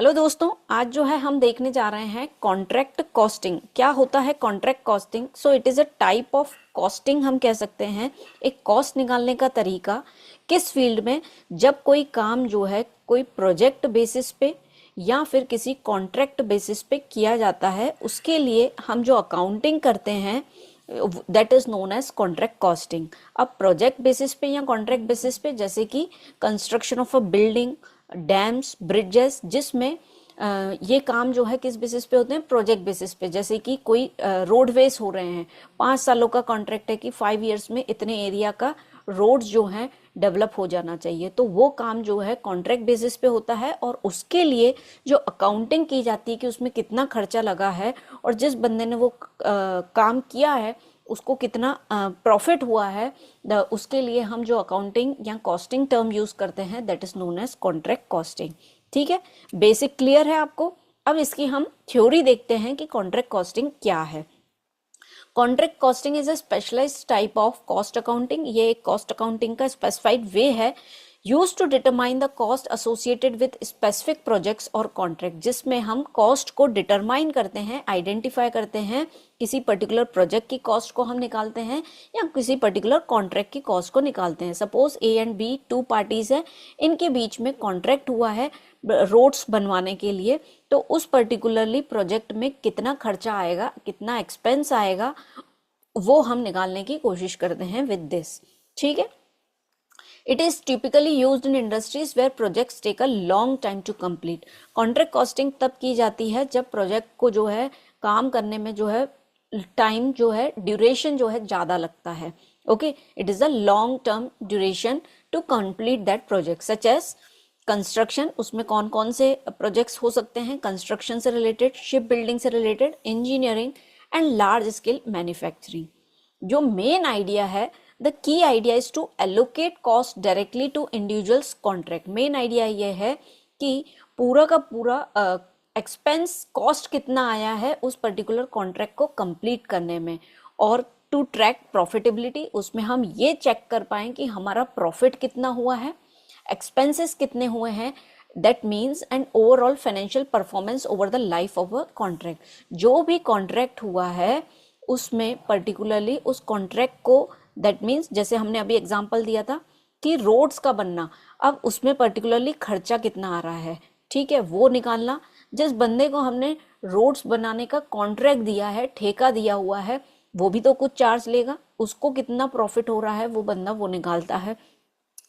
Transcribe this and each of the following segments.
Hello दोस्तों, आज जो है हम देखने जा रहे हैं कॉन्ट्रैक्ट कॉस्टिंग। क्या होता है contract costing? So it is a type of costing, हम कह सकते हैं एक कॉस्ट निकालने का तरीका। किस फील्ड में? जब कोई काम जो है कोई प्रोजेक्ट बेसिस पे या फिर किसी कॉन्ट्रैक्ट बेसिस पे किया जाता है, उसके लिए हम जो अकाउंटिंग करते हैं that is known as contract costing. अब प्रोजेक्ट बेसिस पे या कॉन्ट्रैक्ट बेसिस पे, जैसे कि construction of a building, dams, bridges, जिसमें ये काम जो है किस बेसिस पे होते हैं? प्रोजेक्ट बेसिस पे। जैसे कि कोई रोडवेज हो रहे हैं, 5 सालों का कॉन्ट्रैक्ट है कि 5 ईयर्स में इतने एरिया का रोड्स जो हैं डेवलप हो जाना चाहिए, तो वो काम जो है कॉन्ट्रैक्ट बेसिस पे होता है। और उसके लिए जो अकाउंटिंग की जाती है कि उसमें कितना खर्चा लगा है और जिस बंदे ने वो काम किया है उसको कितना प्रॉफिट हुआ है, उसके लिए हम जो अकाउंटिंग या कॉस्टिंग टर्म यूज करते हैं that is known as contract costing. ठीक है, बेसिक क्लियर है आपको? अब इसकी हम थ्योरी देखते हैं कि कॉन्ट्रैक्ट कॉस्टिंग क्या है। Contract costing is a specialised type of cost accounting. ये एक कॉस्ट अकाउंटिंग का स्पेसिफाइड वे है use to determine the cost associated with specific projects और कॉन्ट्रैक्ट, जिसमें हम कॉस्ट को डिटरमाइन करते हैं, आइडेंटिफाई करते हैं। किसी पर्टिकुलर प्रोजेक्ट की कॉस्ट को हम निकालते हैं या किसी पर्टिकुलर कॉन्ट्रैक्ट की कॉस्ट को निकालते हैं। Suppose A and B two parties है, इनके बीच में कॉन्ट्रैक्ट हुआ है रोड्स बनवाने के लिए, तो उस पर्टिकुलरली प्रोजेक्ट में कितना खर्चा आएगा, कितना एक्सपेंस आएगा, वो हम निकालने की कोशिश करते हैं विद दिस। ठीक है, it is typically used in industries where projects take a long time to complete. Contract costing तब की जाती है जब प्रोजेक्ट को जो है काम करने में जो है टाइम जो है ड्यूरेशन जो है ज्यादा लगता है। Okay, it is a long term duration to complete that project, such as construction. उसमें कौन कौन से प्रोजेक्ट्स हो सकते हैं? कंस्ट्रक्शन से रिलेटेड, शिप बिल्डिंग से related, engineering and large scale manufacturing. जो मेन आइडिया है, the key idea is to allocate cost directly to individuals contract. Main idea ये है कि पूरा का पूरा एक्सपेंस कॉस्ट कितना आया है उस पर्टिकुलर कॉन्ट्रैक्ट को कंप्लीट करने में, और टू ट्रैक प्रॉफिटेबिलिटी, उसमें हम ये चेक कर पाएं कि हमारा प्रॉफिट कितना हुआ है, एक्सपेंसेस कितने हुए हैं। That means an overall financial performance over the life of a contract. जो भी कॉन्ट्रैक्ट हुआ है उसमें पर्टिकुलरली उस कॉन्ट्रैक्ट को, दैट मीन्स जैसे हमने अभी एग्जांपल दिया था कि रोड्स का बनना, अब उसमें पर्टिकुलरली खर्चा कितना आ रहा है, ठीक है, वो निकालना। जिस बंदे को हमने रोड्स बनाने का कॉन्ट्रैक्ट दिया है, ठेका दिया हुआ है, वो भी तो कुछ चार्ज लेगा, उसको कितना प्रॉफिट हो रहा है वो बंदा वो निकालता है।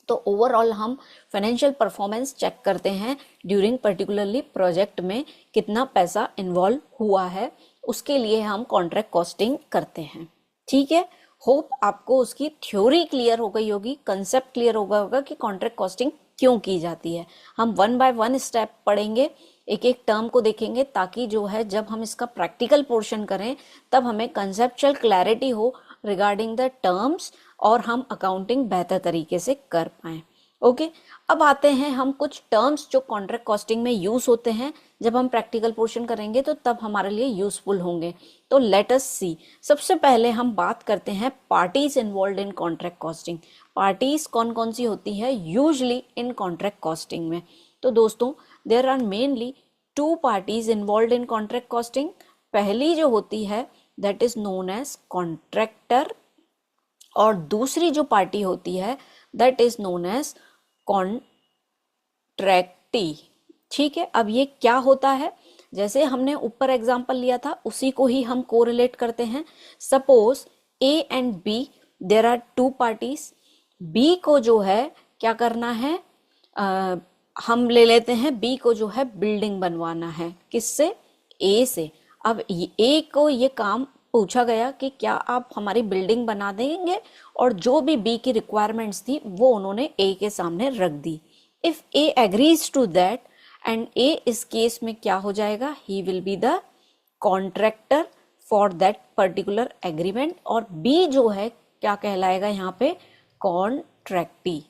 तो ओवरऑल हम फाइनेंशियल परफॉर्मेंस चेक करते हैं ड्यूरिंग पर्टिकुलरली प्रोजेक्ट में कितना पैसा इन्वॉल्व हुआ है, उसके लिए हम कॉन्ट्रैक्ट कॉस्टिंग करते हैं। ठीक है, होप आपको उसकी थ्योरी क्लियर हो गई होगी, कंसेप्ट क्लियर हो गया होगा कि कॉन्ट्रैक्ट कॉस्टिंग क्यों की जाती है। हम वन बाय वन स्टेप पढ़ेंगे, एक एक टर्म को देखेंगे, ताकि जो है जब हम इसका प्रैक्टिकल पोर्शन करें तब हमें कंसेप्चुअल क्लैरिटी हो रिगार्डिंग द टर्म्स और हम अकाउंटिंग बेहतर तरीके से कर पाएं। ओके, अब आते हैं हम कुछ टर्म्स जो कॉन्ट्रैक्ट कॉस्टिंग में यूज होते हैं, जब हम प्रैक्टिकल पोर्शन करेंगे तो तब हमारे लिए यूजफुल होंगे। तो लेट अस सी। सबसे पहले हम बात करते हैं parties involved in contract costing. Parties कौन कौन सी होती है यूजली इन कॉन्ट्रैक्ट कॉस्टिंग में? तो दोस्तों, there are mainly two parties involved in contract costing. पहली जो होती है that is known as contractor, और दूसरी जो पार्टी होती है that is known as contractee. ठीक है, अब ये क्या होता है? जैसे हमने ऊपर एग्जांपल लिया था उसी को ही हम कोरिलेट करते हैं। Suppose A and B, there are two parties. B को जो है क्या करना है, हम ले लेते हैं बी को जो है बिल्डिंग बनवाना है, किससे? ए से। अब ए को ये काम पूछा गया कि क्या आप हमारी बिल्डिंग बना देंगे, और जो भी बी की रिक्वायरमेंट्स थी वो उन्होंने ए के सामने रख दी। If A agrees to that and A इस केस में क्या हो जाएगा, he will be the contractor for that particular agreement, और बी जो है क्या कहलाएगा यहाँ पे, कॉन्ट्रैक्टी।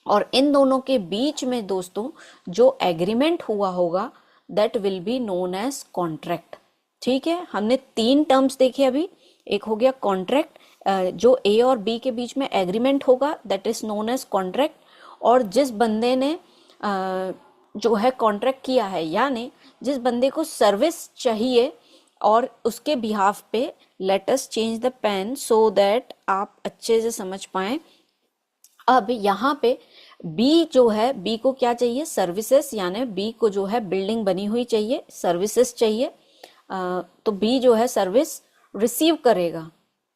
और इन दोनों के बीच में दोस्तों जो एग्रीमेंट हुआ होगा that will be known as contract. ठीक है, हमने तीन टर्म्स देखे अभी। एक हो गया कॉन्ट्रैक्ट, जो ए और बी के बीच में एग्रीमेंट होगा that is known as contract, और जिस बंदे ने जो है कॉन्ट्रैक्ट किया है, यानी जिस बंदे को सर्विस चाहिए और उसके बिहाफ पे let us change the pen so that आप अच्छे से समझ पाएं। अब यहाँ पे बी जो है, बी को क्या चाहिए, सर्विसेज, यानी बी को जो है बिल्डिंग बनी हुई चाहिए, सर्विसेज चाहिए। तो बी जो है सर्विस रिसीव करेगा,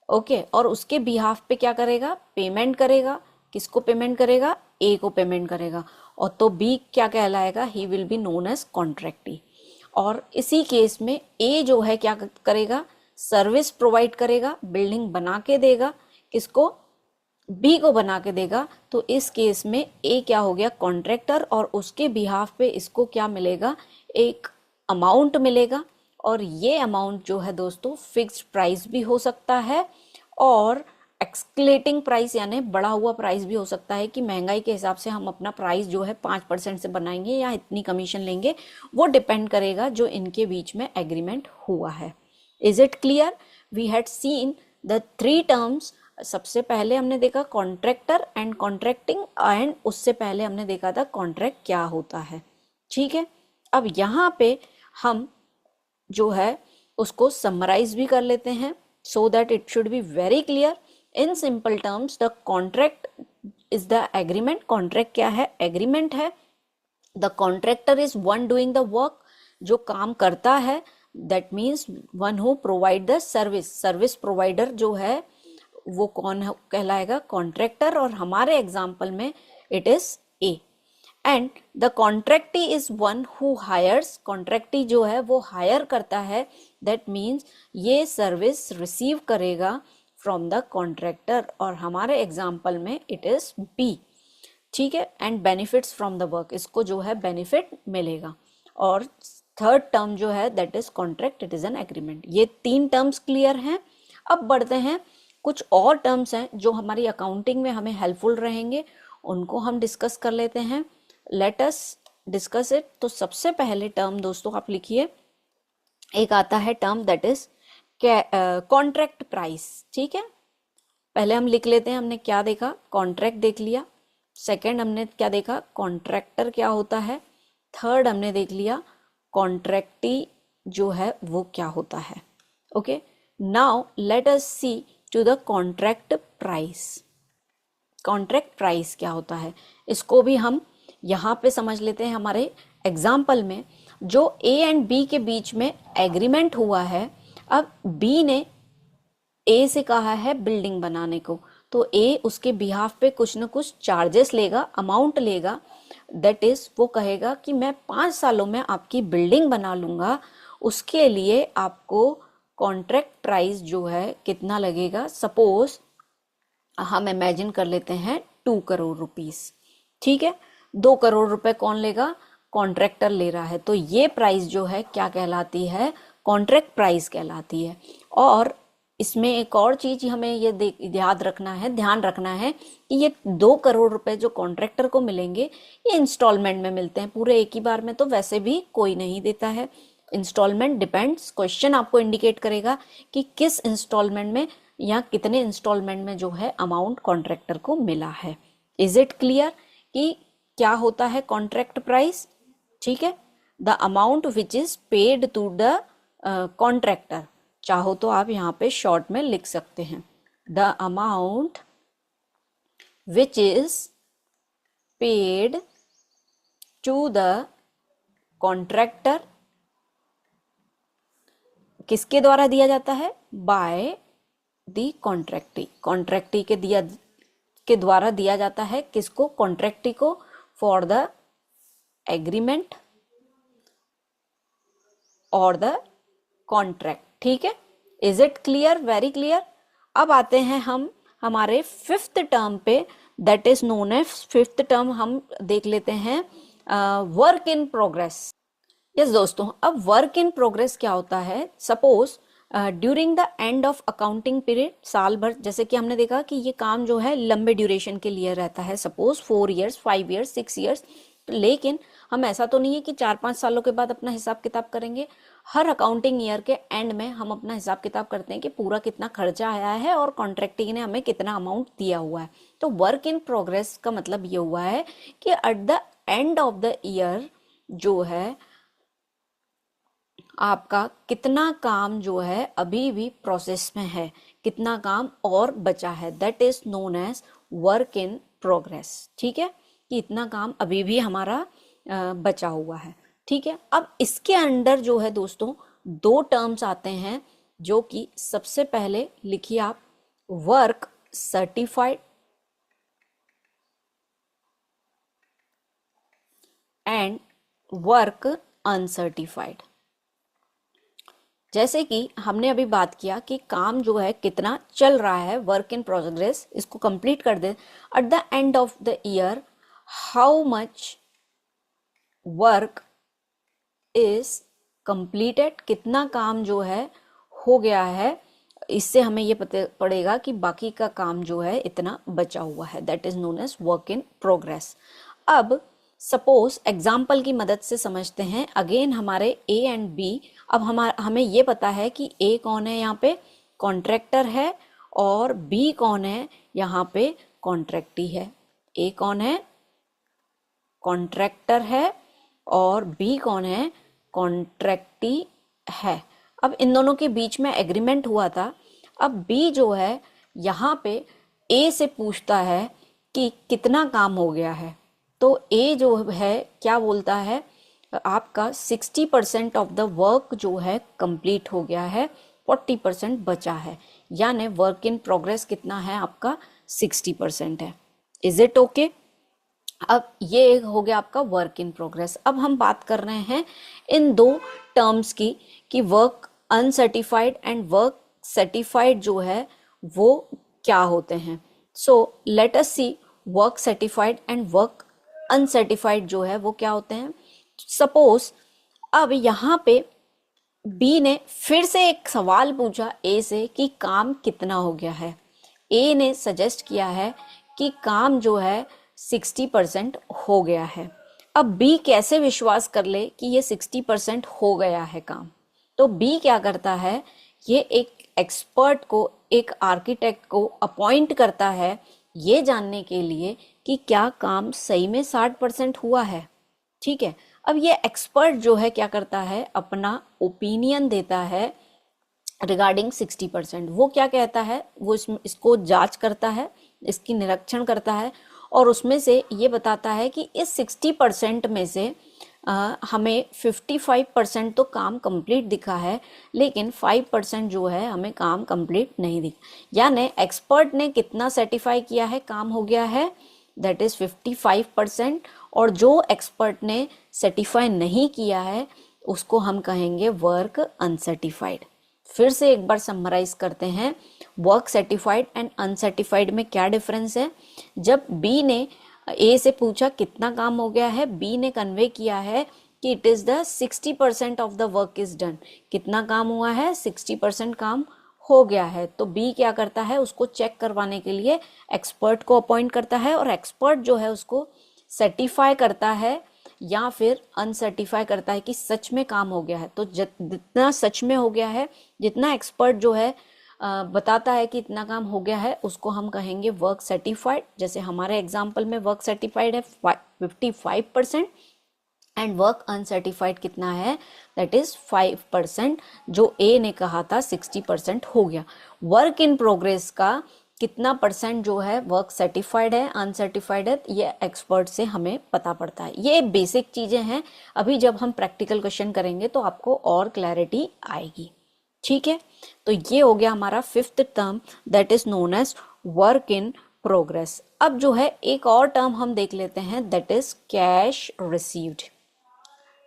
ओके, और उसके बिहाफ पे क्या करेगा, पेमेंट करेगा। किसको पेमेंट करेगा, ए को पेमेंट करेगा, और तो बी क्या कहलाएगा, he will be known as contractee. और इसी केस में ए जो है क्या करेगा, सर्विस प्रोवाइड करेगा, बिल्डिंग बना के देगा, किसको, बी को बना के देगा। तो इस केस में ए क्या हो गया, कॉन्ट्रैक्टर, और उसके बिहाफ पे इसको क्या मिलेगा, एक अमाउंट मिलेगा। और ये अमाउंट जो है दोस्तों फिक्स्ड प्राइस भी हो सकता है और एक्सक्लेटिंग प्राइस यानी बढ़ा हुआ प्राइस भी हो सकता है, कि महंगाई के हिसाब से हम अपना प्राइस जो है 5% से बनाएंगे या इतनी कमीशन लेंगे, वो डिपेंड करेगा जो इनके बीच में एग्रीमेंट हुआ है। Is it clear? We had seen the 3 terms. सबसे पहले हमने देखा कॉन्ट्रैक्टर एंड कॉन्ट्रैक्टिंग, एंड उससे पहले हमने देखा था कॉन्ट्रैक्ट क्या होता है। ठीक है, अब यहाँ पे हम जो है उसको समराइज भी कर लेते हैं so that it should be very clear. In simple terms the contract is the agreement. Contract क्या है, एग्रीमेंट है। The contractor is one doing the work, जो काम करता है, that means one who provide the service. Service provider जो है वो कौन कहलाएगा, कॉन्ट्रैक्टर, और हमारे एग्जाम्पल में it is A. And the contractee is one who hires. Contractee जो है वो हायर करता है, दैट मीन्स ये सर्विस रिसीव करेगा फ्रॉम द कॉन्ट्रैक्टर, और हमारे एग्जाम्पल में इट इज बी। ठीक है, and benefits from the work, इसको जो है बेनिफिट मिलेगा। और थर्ड टर्म जो है that is contract, it is an agreement. ये 3 टर्म्स क्लियर हैं। अब बढ़ते हैं, कुछ और टर्म्स हैं जो हमारी अकाउंटिंग में हमें हेल्पफुल रहेंगे, उनको हम डिस्कस कर लेते हैं। Let us discuss it. तो सबसे पहले टर्म दोस्तों आप लिखिए, एक आता है term that is contract price. ठीक है, पहले हम लिख लेते हैं, हमने क्या देखा, कॉन्ट्रैक्ट देख लिया। सेकंड हमने क्या देखा, कॉन्ट्रैक्टर क्या होता है। थर्ड हमने देख लिया कॉन्ट्रैक्टी जो है वो क्या होता है। Okay, now let us see to the contract price. Contract price क्या होता है, इसको भी हम यहाँ पे समझ लेते हैं। हमारे एग्जाम्पल में जो ए एंड बी के बीच में एग्रीमेंट हुआ है, अब बी ने ए से कहा है बिल्डिंग बनाने को, तो ए उसके बिहाफ पे कुछ न कुछ चार्जेस लेगा, अमाउंट लेगा। दैट इज वो कहेगा कि मैं 5 सालों में आपकी बिल्डिंग बना लूंगा, उसके लिए आपको कॉन्ट्रैक्ट प्राइस जो है कितना लगेगा। सपोज हम इमेजिन कर लेते हैं 2 करोड़ रुपीस। ठीक है, 2 करोड़ रुपए कौन लेगा, कॉन्ट्रैक्टर ले रहा है। तो ये प्राइस जो है क्या कहलाती है, कॉन्ट्रैक्ट प्राइस कहलाती है। और इसमें एक और चीज हमें ये याद रखना है, ध्यान रखना है कि ये 2 करोड़ रुपए जो कॉन्ट्रैक्टर को मिलेंगे ये इंस्टॉलमेंट में मिलते हैं, पूरे एक ही बार में तो वैसे भी कोई नहीं देता है। इंस्टॉलमेंट डिपेंड्स, क्वेश्चन आपको इंडिकेट करेगा कि किस इंस्टॉलमेंट में या कितने इंस्टॉलमेंट में जो है अमाउंट कॉन्ट्रैक्टर को मिला है। इज इट क्लियर कि क्या होता है कॉन्ट्रैक्ट प्राइस? ठीक है, the amount which is paid to the contractor. चाहो तो आप यहाँ पे शॉर्ट में लिख सकते हैं, the amount which is paid to the contractor. किसके द्वारा दिया जाता है, बाय दी कॉन्ट्रैक्टी। कॉन्ट्रैक्टी के द्वारा दिया जाता है, किसको, कॉन्ट्रैक्टी को, फॉर द एग्रीमेंट और द कॉन्ट्रैक्ट। ठीक है, is it clear, very clear. अब आते हैं हम हमारे 5th टर्म पे, that is known as 5th term हम देख लेते हैं वर्क इन प्रोग्रेस। यस दोस्तों, अब वर्क इन प्रोग्रेस क्या होता है, suppose during the end of accounting period, साल भर, जैसे कि हमने देखा कि ये काम जो है लंबे ड्यूरेशन के लिए रहता है, सपोज 4 ईयर्स, 5 ईयर्स, 6 ईयर्स। लेकिन हम ऐसा तो नहीं है कि 4-5 सालों के बाद अपना हिसाब किताब करेंगे। हर अकाउंटिंग ईयर के एंड में हम अपना हिसाब किताब करते हैं कि पूरा कितना खर्चा आया है और कॉन्ट्रैक्टिंग ने हमें कितना अमाउंट दिया हुआ है। तो वर्क इन प्रोग्रेस का मतलब ये हुआ है कि eight the end of the year जो है आपका कितना काम जो है अभी भी प्रोसेस में है, कितना काम और बचा है, that is known as work in progress. ठीक है, कि इतना काम अभी भी हमारा बचा हुआ है। ठीक है, अब इसके अंडर जो है दोस्तों दो टर्म्स आते हैं, जो कि सबसे पहले लिखिए आप, work certified and work uncertified. जैसे कि हमने अभी बात किया कि काम जो है कितना चल रहा है, वर्क इन प्रोग्रेस, इसको कंप्लीट कर दे। At the end of the year how much work is completed, कितना काम जो है हो गया है, इससे हमें ये पता पड़ेगा कि बाकी का काम जो है इतना बचा हुआ है, that is known as work in progress. अब सपोज एग्जाम्पल की मदद से समझते हैं अगेन हमारे ए एंड बी। अब हमें ये पता है कि ए कौन है, यहाँ पे कॉन्ट्रैक्टर है, और बी कौन है, यहाँ पे कॉन्ट्रैक्टी है। ए कौन है, कॉन्ट्रैक्टर है, और बी कौन है, कॉन्ट्रैक्टी है। अब इन दोनों के बीच में एग्रीमेंट हुआ था। अब बी जो है यहाँ पे ए से पूछता है कि कितना काम हो गया है, तो ए जो है क्या बोलता है, आपका 60% ऑफ द वर्क जो है कंप्लीट हो गया है, 40% बचा है, यानी वर्क इन प्रोग्रेस कितना है आपका 60% है। Is it okay? अब ये हो गया आपका वर्क इन प्रोग्रेस। अब हम बात कर रहे हैं इन दो टर्म्स की कि work uncertified and work certified जो है वो क्या होते हैं। So let us see work certified and work uncertified जो है वो क्या होते हैं। सपोज अब यहाँ पे बी ने फिर से एक सवाल पूछा ए से कि काम कितना हो गया है। ए ने सजेस्ट किया है कि काम जो है 60% हो गया है। अब बी कैसे विश्वास कर ले कि ये 60% हो गया है काम, तो बी क्या करता है, ये एक एक्सपर्ट को, एक आर्किटेक्ट को अपॉइंट करता है ये जानने के लिए कि क्या काम सही में 60% हुआ है। ठीक है, अब ये एक्सपर्ट जो है क्या करता है, अपना ओपिनियन देता है रिगार्डिंग 60%। वो क्या कहता है, वो इसको जांच करता है, इसकी निरीक्षण करता है, और उसमें से ये बताता है कि इस 60% में से हमें 55% तो काम कंप्लीट दिखा है, लेकिन 5% जो है हमें काम कंप्लीट नहीं दिखा। यानी एक्सपर्ट ने कितना सर्टिफाई किया है काम हो गया है, दैट इज 55%, और जो एक्सपर्ट ने सर्टिफाई नहीं किया है उसको हम कहेंगे वर्क अनसर्टिफाइड। फिर से एक बार समराइज करते हैं, वर्क सर्टिफाइड एंड अनसर्टिफाइड में क्या डिफरेंस है। जब बी ने ए से पूछा कितना काम हो गया है, बी ने कन्वे किया है कि it is the 60% of the work is done. कितना काम हुआ है, 60% काम हो गया है। तो बी क्या करता है, उसको चेक करवाने के लिए एक्सपर्ट को अपॉइंट करता है, और एक्सपर्ट जो है उसको सर्टिफाई करता है या फिर अनसर्टिफाई करता है कि सच में काम हो गया है। तो जितना सच में हो गया है, जितना एक्सपर्ट जो है बताता है कि इतना काम हो गया है, उसको हम कहेंगे वर्क सर्टिफाइड। जैसे हमारे एग्जाम्पल में वर्क सर्टिफाइड है 55% एंड वर्क अनसर्टिफाइड कितना है, दैट इज 5%। जो ए ने कहा था 60% हो गया। वर्क इन प्रोग्रेस का कितना परसेंट जो है वर्क सर्टिफाइड है, अनसर्टिफाइड है, ये एक्सपर्ट से हमें पता पड़ता है। ये बेसिक चीजें हैं, अभी जब हम प्रैक्टिकल क्वेश्चन करेंगे तो आपको और क्लैरिटी आएगी। ठीक है, तो ये हो गया हमारा fifth term, that is known as work in progress. अब जो है एक और टर्म हम देख लेते हैं, that is cash received.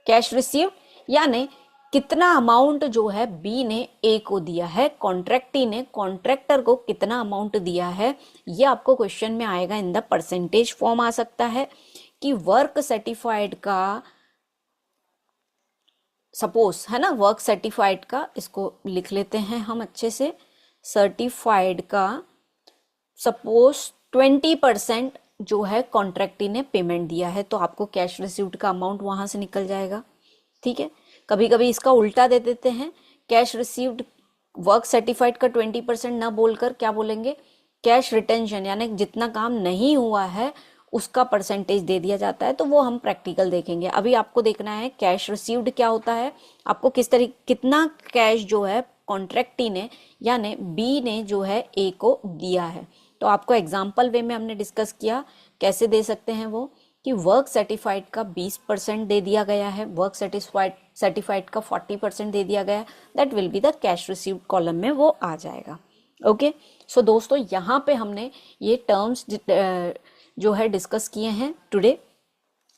Cash received यानी कितना अमाउंट जो है बी ने ए को दिया है, कॉन्ट्रैक्टी ने कॉन्ट्रैक्टर को कितना अमाउंट दिया है, ये आपको क्वेश्चन में आएगा इन द परसेंटेज फॉर्म आ सकता है कि वर्क सर्टिफाइड का, सपोज है ना, वर्क सर्टिफाइड का, इसको लिख लेते हैं हम अच्छे से, सर्टिफाइड का सपोज 20% जो है कॉन्ट्रैक्टी ने पेमेंट दिया है, तो आपको कैश रिसीव्ड का अमाउंट वहां से निकल जाएगा। ठीक है, कभी कभी इसका उल्टा दे देते हैं, कैश रिसीव्ड वर्क सर्टिफाइड का 20% ना बोलकर क्या बोलेंगे, कैश रिटेंशन, यानी जितना काम नहीं हुआ है उसका परसेंटेज दे दिया जाता है, तो वो हम प्रैक्टिकल देखेंगे। अभी आपको देखना है कैश रिसीव्ड क्या होता है, आपको किस तरीके कितना कैश जो है कॉन्ट्रैक्टी ने यानी बी ने जो है ए को दिया है। तो आपको एग्जाम्पल वे में हमने डिस्कस किया कैसे दे सकते हैं वो, कि वर्क सर्टिफाइड का 20% दे दिया गया है, वर्क सर्टिफाइड का 40% दे दिया गया है, that will be the cash received column में वो आ जाएगा। ओके, सो दोस्तों यहाँ पे हमने ये टर्म्स जो है डिस्कस किए हैं टुडे,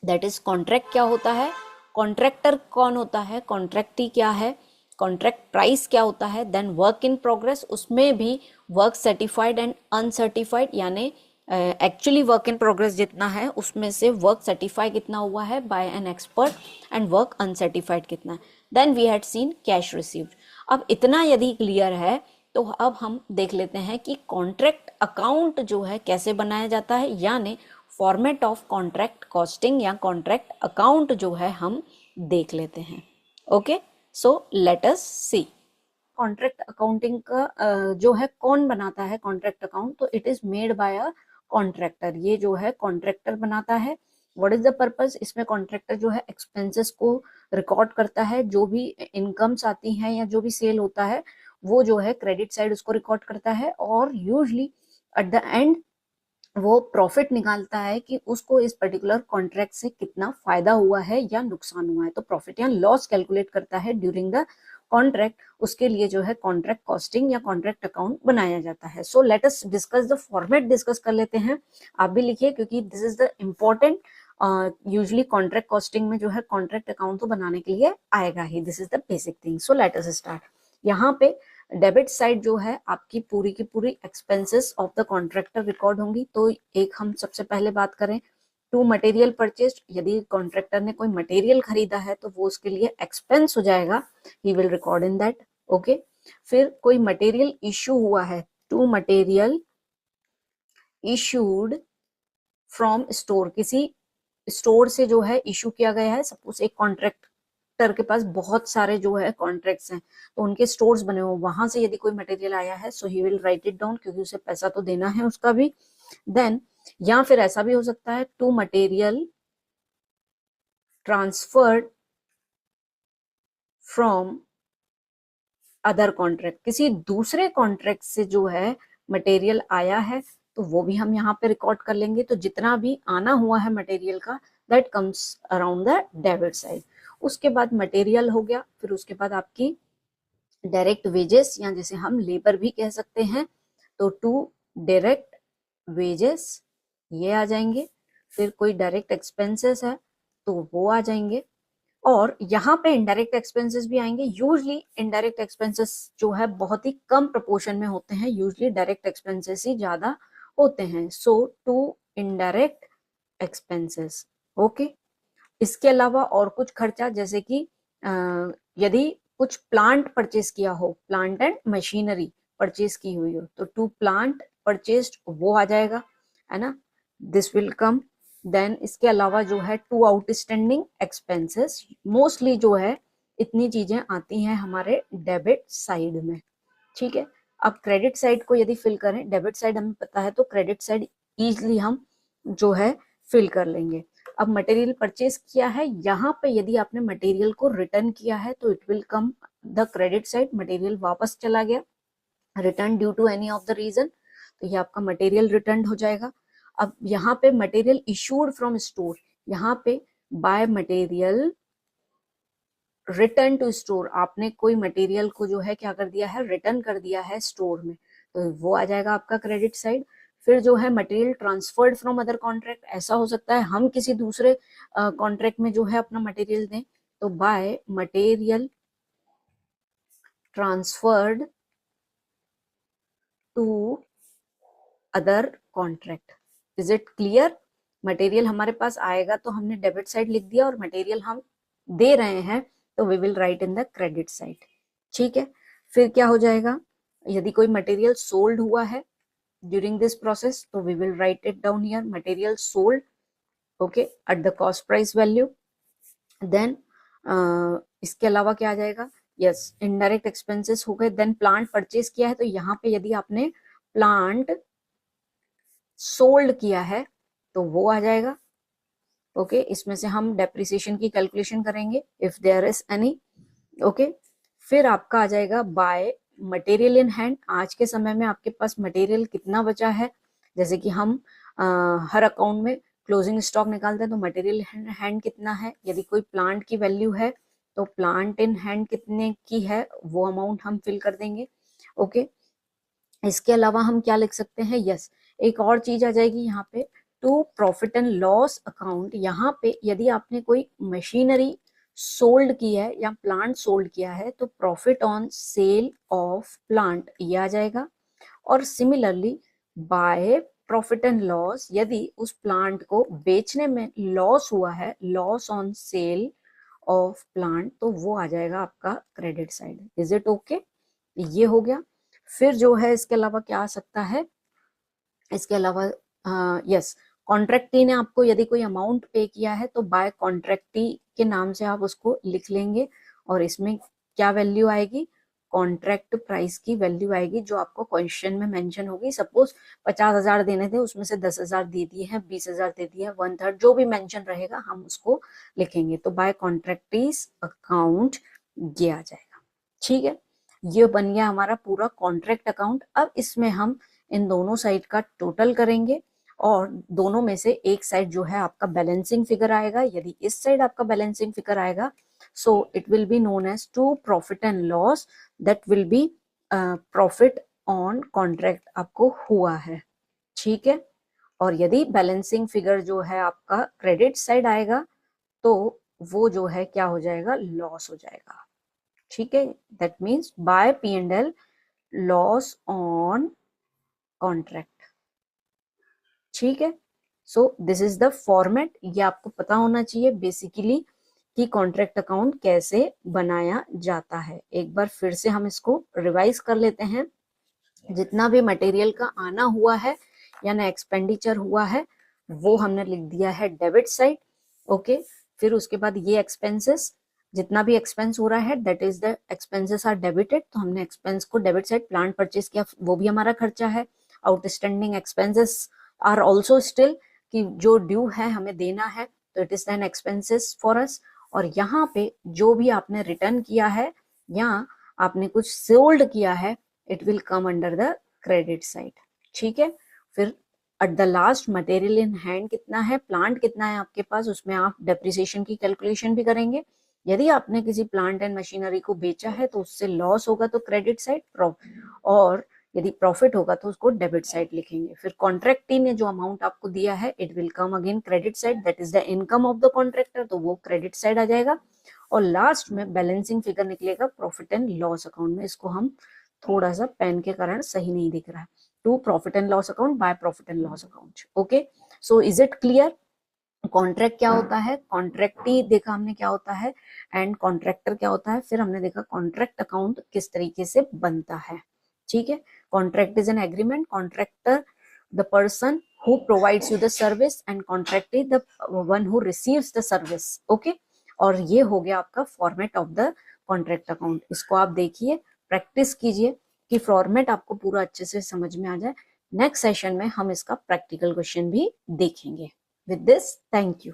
दैट इज कॉन्ट्रैक्ट क्या होता है, कॉन्ट्रैक्टर कौन होता है, कॉन्ट्रैक्टी क्या है, कॉन्ट्रैक्ट प्राइस क्या होता है, देन वर्क इन प्रोग्रेस, उसमें भी वर्क सर्टिफाइड एंड अनसर्टिफाइड, यानी एक्चुअली वर्क इन प्रोग्रेस जितना है उसमें से वर्क सर्टिफाई कितना हुआ है by an expert and work uncertified कितना है, then we had seen cash received. अब इतना यदि क्लियर है तो अब हम देख लेते हैं कि कॉन्ट्रैक्ट अकाउंट जो है कैसे बनाया जाता है, यानी फॉर्मेट ऑफ कॉन्ट्रैक्ट कॉस्टिंग या कॉन्ट्रैक्ट अकाउंट जो है हम देख लेते हैं। ओके, सो लेट अस सी कॉन्ट्रैक्ट अकाउंटिंग का जो है कौन बनाता है कॉन्ट्रैक्ट अकाउंट, तो it is made by a contractor, ये जो है कॉन्ट्रैक्टर बनाता है। व्हाट इज द पर्पस, इसमें कॉन्ट्रैक्टर जो है एक्सपेंसेस को रिकॉर्ड करता है, जो भी इनकम्स आती हैं या जो भी सेल होता है वो जो है क्रेडिट साइड उसको रिकॉर्ड करता है, और यूजली एट द एंड वो प्रॉफिट निकालता है कि उसको इस पर्टिकुलर कॉन्ट्रैक्ट से कितना फायदा हुआ है या नुकसान हुआ है, तो प्रॉफिट या लॉस कैलकुलेट करता है ड्यूरिंग द कॉन्ट्रैक्ट, उसके लिए जो है कॉन्ट्रैक्ट कॉस्टिंग या कॉन्ट्रैक्ट अकाउंट बनाया जाता है। सो let us discuss the format, discuss कर लेते हैं, आप भी लिखिए क्योंकि this is the important, usually contract costing में जो है कॉन्ट्रैक्ट अकाउंट तो बनाने के लिए आएगा ही, this is the basic thing. So let us start. यहाँ पे डेबिट साइड जो है आपकी पूरी की पूरी expenses of the contractor record होंगी। तो एक हम सबसे पहले बात करें टू मटेरियल परचेज, यदि कॉन्ट्रैक्टर ने कोई मटेरियल खरीदा है तो वो उसके लिए एक्सपेंस हो जाएगा, he will record in that. Okay, फिर कोई मटेरियल इशू हुआ है, to material issued from store, किसी स्टोर से जो है इशू किया गया है, सपोज एक कॉन्ट्रैक्टर के पास बहुत सारे जो है कॉन्ट्रैक्ट्स हैं तो उनके स्टोर्स बने हुए, वहां से यदि कोई मटेरियल आया है so he will write it down, क्योंकि उसे पैसा तो देना है उसका भी। देन या फिर ऐसा भी हो सकता है to material transferred from other contract, किसी दूसरे कॉन्ट्रैक्ट से जो है मटेरियल आया है तो वो भी हम यहाँ पे रिकॉर्ड कर लेंगे। तो जितना भी आना हुआ है मटेरियल का that comes around the debit side. उसके बाद मटेरियल हो गया, फिर उसके बाद आपकी डायरेक्ट वेजेस या जैसे हम लेबर भी कह सकते हैं, तो टू डायरेक्ट वेजेस ये आ जाएंगे, फिर कोई डायरेक्ट एक्सपेंसेस है तो वो आ जाएंगे, और यहाँ पे इनडायरेक्ट एक्सपेंसेस भी आएंगे। यूजली इनडायरेक्ट एक्सपेंसेस जो है बहुत ही कम प्रोपोर्शन में होते हैं, यूजली डायरेक्ट एक्सपेंसेस ही ज्यादा होते हैं। सो टू इनडायरेक्ट एक्सपेंसेस। ओके, इसके अलावा और कुछ खर्चा, जैसे कि यदि कुछ प्लांट परचेज किया हो, प्लांट एंड मशीनरी परचेज की हुई हो तो टू प्लांट परचेस्ड वो आ जाएगा, है ना, दिस विल कम। देन इसके अलावा जो है टू आउटस्टैंडिंग एक्सपेंसेस, मोस्टली जो है इतनी चीजें आती हैं हमारे डेबिट साइड में। ठीक है, अब क्रेडिट साइड को यदि फिल करें, डेबिट साइड हमें पता है तो क्रेडिट साइड इजीली हम जो है फिल कर लेंगे। अब मटेरियल परचेज किया है, यहाँ पे यदि आपने मटेरियल को रिटर्न किया है तो it will come the credit side, material वापस चला गया, return due to any of the reason, तो ये आपका मटेरियल रिटर्न हो जाएगा। अब यहाँ पे मटेरियल इशूड फ्रॉम स्टोर, यहाँ पे by material return to store, आपने कोई मटेरियल को जो है क्या कर दिया है, रिटर्न कर दिया है स्टोर में, तो वो आ जाएगा आपका क्रेडिट साइड। फिर जो है material transferred from other contract, ऐसा हो सकता है हम किसी दूसरे कॉन्ट्रैक्ट में जो है अपना मटेरियल दें, तो by material transferred to other contract. Is it clear? Material हमारे पास आएगा तो हमने डेबिट साइड लिख दिया, और मटेरियल हम दे रहे हैं तो we will write in the credit side. ठीक है, फिर क्या हो जाएगा, यदि कोई मटेरियल सोल्ड हुआ है ड्यूरिंग दिस प्रोसेस तो we will write it down here, material sold, okay, at the cost price value. Then इसके अलावा क्या आ जाएगा, यस इनडायरेक्ट एक्सपेंसेस हो गए। देन प्लांट परचेज किया है, तो यहाँ पे यदि आपने प्लांट सोल्ड किया है तो वो आ जाएगा। ओके, इसमें से हम डेप्रिसिएशन की कैलकुलेशन करेंगे if there is any. Okay, फिर आपका आ जाएगा बाय मटेरियल इन हैंड। आज के समय में आपके पास मटेरियल कितना बचा है, जैसे कि हम हर अकाउंट में क्लोजिंग स्टॉक निकालते हैं तो मटेरियल हैंड कितना है। यदि कोई प्लांट की वैल्यू है तो प्लांट इन हैंड कितने की है वो अमाउंट हम फिल कर देंगे। ओके, इसके अलावा हम क्या लिख सकते हैं, यस एक और चीज आ जाएगी यहाँ पे, to profit and loss account. यहाँ पे यदि आपने कोई मशीनरी सोल्ड की है या प्लांट सोल्ड किया है तो profit on sale of plant ये आ जाएगा। और similarly bye profit and loss, यदि उस प्लांट को बेचने में लॉस हुआ है, loss on sale of plant, तो वो आ जाएगा आपका credit side. Is it okay? ये हो गया। फिर जो है इसके अलावा क्या आ सकता है, इसके अलावा यस कॉन्ट्रैक्टी ने आपको यदि कोई अमाउंट पे किया है तो बाय कॉन्ट्रैक्टी के नाम से आप उसको लिख लेंगे और इसमें क्या वैल्यू आएगी, कॉन्ट्रैक्ट प्राइस की वैल्यू आएगी जो आपको क्वेश्चन में मेंशन होगी। सपोज 50,000 देने थे, उसमें से 10,000 दे दिए हैं, 20,000 दे दिए हैं, 1/3 जो भी मेंशन रहेगा हम उसको लिखेंगे। तो बाय कॉन्ट्रैक्टीज अकाउंट ये आ जाएगा। ठीक है, ये बन गया हमारा पूरा कॉन्ट्रैक्ट अकाउंट। अब इसमें हम इन दोनों साइड का टोटल करेंगे और दोनों में से एक साइड जो है आपका बैलेंसिंग फिगर आएगा। यदि इस साइड आपका बैलेंसिंग फिगर आएगा so it will be known as to profit and loss, that will be profit on contract आपको हुआ है। ठीक है, और यदि बैलेंसिंग फिगर जो है आपका क्रेडिट साइड आएगा तो वो जो है क्या हो जाएगा, लॉस हो जाएगा। ठीक है, that means by P&L loss on contract. ठीक है, so this is the format. ये आपको पता होना चाहिए बेसिकली कि कॉन्ट्रैक्ट अकाउंट कैसे बनाया जाता है। एक बार फिर से हम इसको रिवाइज कर लेते हैं। जितना भी मटेरियल का आना हुआ है या ना एक्सपेंडिचर हुआ है वो हमने लिख दिया है डेबिट साइड। ओके, फिर उसके बाद ये एक्सपेंसेस, जितना भी एक्सपेंस हो रहा है that is the expenses are debited, तो हमने एक्सपेंस को डेबिट साइड, प्लांट परचेज किया वो भी हमारा खर्चा है। Outstanding expenses are also still, कि जो ड्यू है हमें देना है तो it is an expenses for us. और यहाँ पे जो भी आपने रिटर्न किया है या आपने कुछ सोल्ड किया है it will come under the credit side. ठीक है, फिर at the last material in hand कितना है, प्लांट कितना है आपके पास, उसमें आप डेप्रिसिएशन की कैलकुलेशन भी करेंगे। यदि आपने किसी प्लांट एंड मशीनरी को बेचा है तो उससे लॉस होगा तो क्रेडिट साइड, और यदि प्रॉफिट होगा तो उसको डेबिट साइड लिखेंगे। फिर कॉन्ट्रैक्टी ने जो अमाउंट आपको दिया है it will come again credit side, that is the income of the contractor, तो वो क्रेडिट साइड आ जाएगा। और लास्ट में बैलेंसिंग फिगर निकलेगा प्रॉफिट एंड लॉस अकाउंट में। इसको हम थोड़ा सा पेन के कारण सही नहीं दिख रहा है, to profit and loss account by profit and loss account. Okay, so is it clear? Contract क्या होता है, कॉन्ट्रैक्टी देखा हमने क्या होता है, एंड कॉन्ट्रैक्टर क्या होता है, फिर हमने देखा कॉन्ट्रैक्ट अकाउंट किस तरीके से बनता है। ठीक है, contract is an agreement, contractor the person who provides you the service and contractor the one who receives the service. Okay, और ये हो गया आपका format of the contract account. इसको आप देखिए, प्रैक्टिस कीजिए कि फॉर्मेट आपको पूरा अच्छे से समझ में आ जाए। नेक्स्ट सेशन में हम इसका प्रैक्टिकल क्वेश्चन भी देखेंगे। With this, thank you.